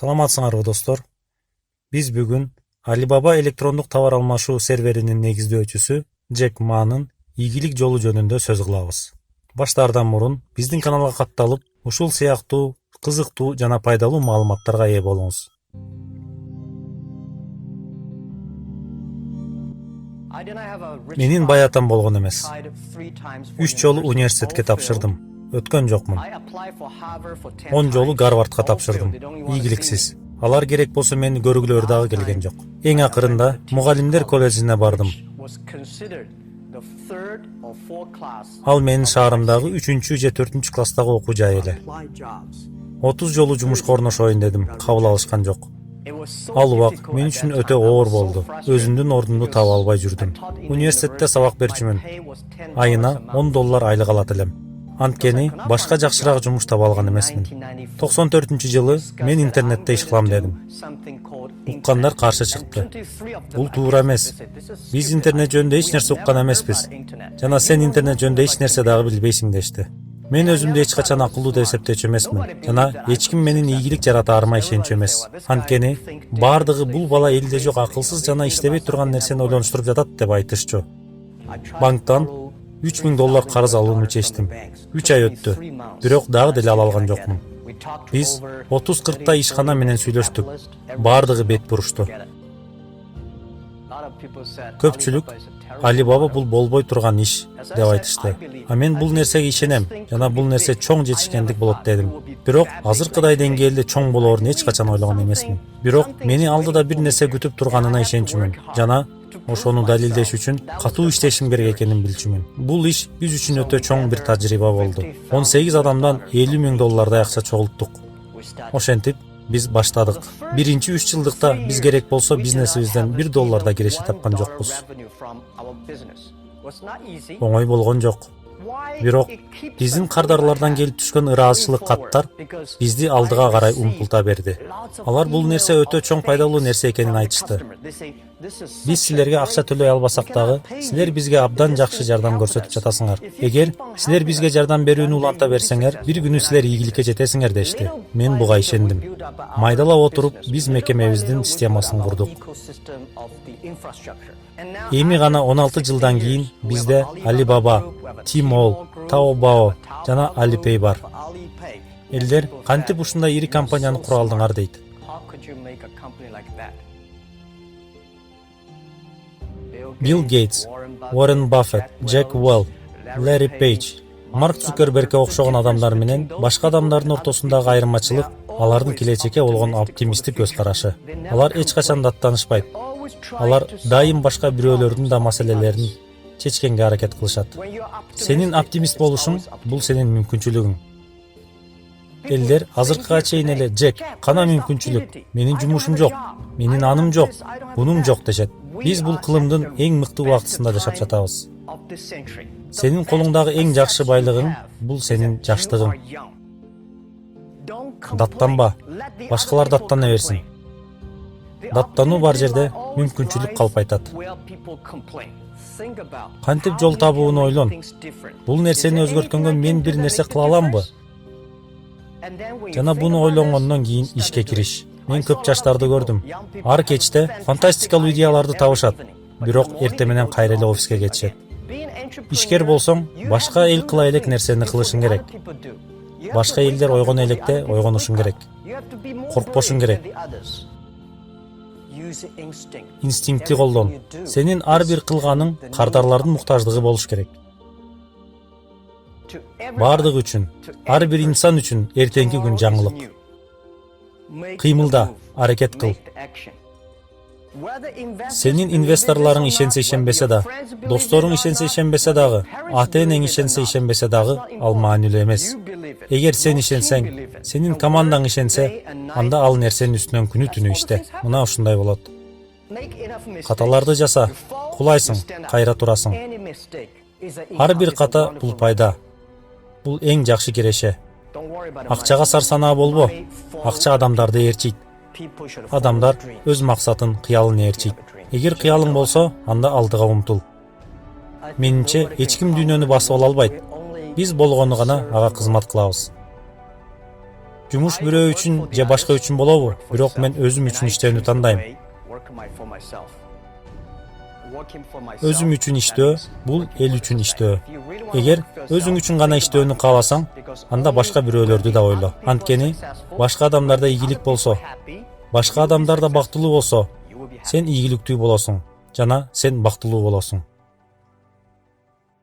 Саламатсыңарбы достор. Биз бүгүн Alibaba электрондук товар алмашуу серверинин негиздөөчүсү Джек Манын ийгилик жолу жөнүндө сөз кылабыз. Баштаардан мурун биздин каналга катталып, ушул сыяктуу кызыктуу жана пайдалуу маалыматтарга ээ болуңуз. Менин баятам болгон эмес. 3 жолу университетке тапшырдым. Өткөн жокмун. 10 жолу Гарвардка тапшырдым. Ийгиликсиз. Алар керек болсо мени көргүлөрү дагы келген жок. Эң акырында мугалимдер колледжине бардым. Ал менин шаарымдагы 3 же 4 класстагы окуу жай эле. 30 жолу жумушка орношоюн дедим, кабыл алышкан жок. Ал убак мен үчүн өтө оор болду. Өзүмдүн ордумду таба албай жүрдүм. Университетте сабак берчүмүн. Айына $10 айлык алат элем. Анткени башка жакшыраак жумуш таба алган эмесмин. 94-жылы мен интернетте иш кылам дедим. Уккандар каршы чыкты. Бул туура эмес. Биз интернет жөнүндө эч нерсе уккан эмеспиз. Жана сен интернет жөнүндө эч нерсе дагы билбейсиң дешти. Мен өзүмдү эч качан акылдуу деп эсептечү эмесмин. Жана эч ким менин ийгилик жаратаарыма ишенчү эмес. Анткени баардыгы бул бала элде жок акылсыз жана иштебей турган нерсени ойлонуштуруп жатат деп айтышчу. Банктан $3000 карыз алууну чечтим. 3 ай өттү. Бирок дагы деле ала алган жокмун. Биз 30-40 ишкана менен сүйлөштүк. Баардыгы бет бурушту. Көпчүлүк Alibaba бул болбой турган иш деп айтышты. А мен бул нерсеге ишенем жана бул нерсе чоң жетишкендик болот дедим. Бирок азыркыдай деңгээлде чоң болоорун эч качан ойлогон эмесмин. Бирок мени алдыда бир нерсе күтүп турганына ишенчүмүн жана ошону далилдеш үчүн катуу иштешим керек экенин билчүмүн. Бул иш биз үчүн өтө чоң бир тажрыйба болду. 18 адамдан $50,000 акча чогулттук. Ошентип биз баштадык. Биринчи 3 жылдыкта биз керек болсо бизнесибизден $1 да киреше тапкан жокпуз. Оңой болгон жок. Бирок биздин кардарлардан келип түшкөн ыраазычылык каттар бизди алдыга карай умтулта берди. Алар бул нерсе өтө чоң пайдалуу нерсе экенин айтышты. Биз силерге акча төлөй албасак дагы, силер бизге абдан жакшы жардам көрсөтүп жатасыңар. Эгер силер бизге жардам берүүнү уланта берсеңер, бир күнү силер ийгиликке жетесиңер дешти. Мен буга ишендим. Майдалап отуруп, биз мекемебиздин системасын курдук. Эми гана 16 жылдан кийин бизде Alibaba, Tmall, Taobao жана Alipay бар. Элдер кантип ушундай ири компанияны кура алдыңар дейт. Билл Гейтс, Уоррен Баффет, Джек Уэлл, Ларри Пейдж, Марк Цукербергке окшогон адамдар менен башка адамдардын ортосундагы айырмачылык алардын келечекке болгон оптимисттик көз карашы. Алар эч качан даттанышпайт. Алар дайым башка бирөөлөрдүн да маселелерин чечкенге аракет кылышат. Сенин оптимист болушуң бул сенин мүмкүнчүлүгүң. Элдер азыркыга чейин эле Джек, кана мүмкүнчүлүк, менин жумушум жок, менин аным жок, бунум жок дешет. Биз бул кылымдын эң мыкты убактысында жашап жатабыз. Сенин колуңдагы эң жакшы байлыгың бул сенин жаштыгың. Даттанба, башкалар даттана берсин. Даттануу бар жерде мүмкүнчүлүк калпайтат. Кантип жол табууну ойлон. Бул нерсени өзгөрткөнгө мен бир нерсе кыла аламбы? Жана буну ойлонгондон кийин ишке кириш. Мен көп жаштарды көрдүм. Ар кечте фантастикалуу идеяларды табышат, бирок эртең менен кайра эле офиске кетишет. Ишкер болсоң, башка эл кыла элек нерсени кылышың керек. Башка элдер ойгоно электе ойгонушуң керек. Коркпошуң керек. Инстинкти колдон. Сенин ар бир кылганың кардарлардын муктаждыгы болуш керек. Бардыгы үчүн, ар бир инсан үчүн эртеңки күн жаңылык. Кыймылда, аракет кыл. Сенин инвесторларың ишенсе ишенбесе да, досторуң ишенсе ишенбесе дагы, ата-энең ишенсе ишенбесе дагы, ал маанилүү эмес. Эгер сен ишенсең, сенин командаң ишенсе, анда ал нерсенин үстүнөн күнү түнү иште. Мына ушундай болот. Каталарды жаса, кулайсың, кайра турасың. Ар бир ката бул пайда. Бул эң жакшы киреше. Акчага сарсанаа болбо. Акча адамдарды ээрчийт. Адамдар өз максатын, кыялын ээрчийт. Эгер кыялың болсо, анда алдыга умтул. Менимче, эч ким дүйнөнү басып ала албайт. Биз болгону гана ага кызмат кылабыз. Жумуш бирөө үчүн же башка үчүн болобу, бирок мен өзүм үчүн иштөөнү тандайм. Өзүм үчүн иштөө бул эл үчүн иштөө. Эгер өзүң үчүн гана иштөөнү кааласаң, анда башка бирөөлөрдү да ойло. Анткени башка адамдарда ийгилик болсо, башка адамдар да бактылуу болсо, сен ийгиликтүү болосуң жана сен бактылуу болосуң.